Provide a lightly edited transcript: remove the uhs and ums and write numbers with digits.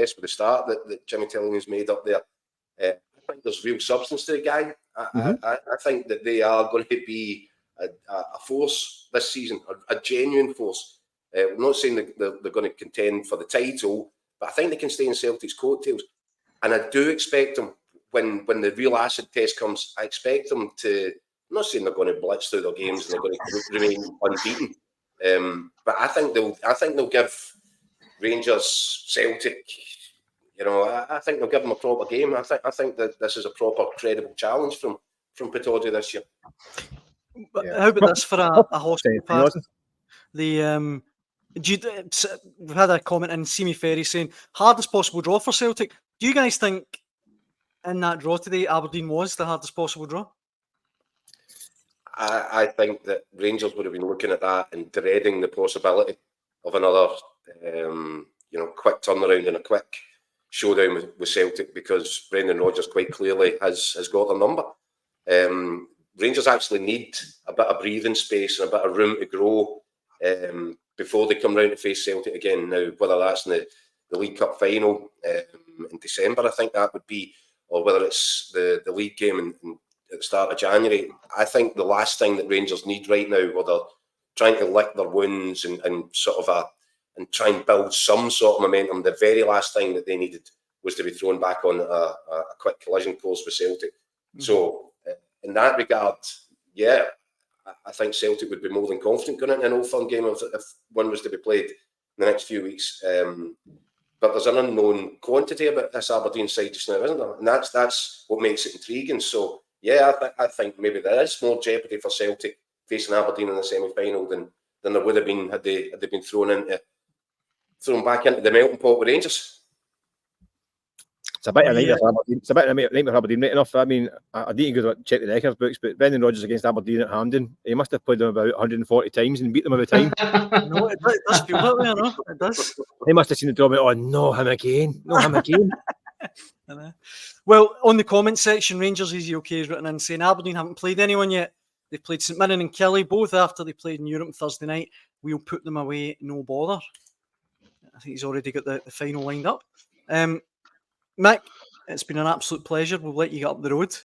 impressed with the start that Jimmy Tillman's made up there. I think there's real substance to the guy. I think that they are going to be a force this season, a genuine force. I'm not saying that they're going to contend for the title, but I think they can stay in Celtic's coattails. And I do expect them, when the real acid test comes, I expect them to, I'm not saying they're going to blitz through their games and they're going to remain unbeaten. But I think they'll give Rangers, Celtic, I think they'll give them a proper game. I think that this is a proper, credible challenge from Pittodrie this year. How about this for a hospital pass? We've had a comment in Simi Ferry saying hardest possible draw for Celtic. Do you guys think in that draw today, Aberdeen was the hardest possible draw? I think that Rangers would have been looking at that and dreading the possibility of another, quick turnaround and a quick showdown with Celtic, because Brendan Rodgers quite clearly has got their number. Rangers actually need a bit of breathing space and a bit of room to grow before they come round to face Celtic again. Now, whether that's in the League Cup final in December, I think that would be, or whether it's the league game at the start of January, I think the last thing that Rangers need right now, where they're trying to lick their wounds and try and build some sort of momentum, the very last thing that they needed was to be thrown back on a quick collision course with Celtic. Mm-hmm. So, in that regard, I think Celtic would be more than confident going into an Old Firm game if one was to be played in the next few weeks. But there's an unknown quantity about this Aberdeen side just now, isn't there? And that's what makes it intriguing. So, I think maybe there is more jeopardy for Celtic facing Aberdeen in the semi-final than there would have been had they been thrown back into the melting pot with Rangers. It's a bit of a nightmare for Aberdeen. It's a bit of a nightmare for Aberdeen, right enough. I mean, I didn't go check the records books, but Brendan Rodgers against Aberdeen at Hampden, he must have played them about 140 times and beat them every time. No, it does feel that way, no? It does. They must have seen the draw and went, no, him again. Well, on the comment section, Rangers Easy OK is written in saying Aberdeen haven't played anyone yet. They've played St Mirren and Kelly, both after they played in Europe Thursday night. We'll put them away, no bother. I think he's already got the final lined up. Mick, it's been an absolute pleasure. We'll let you get up the road.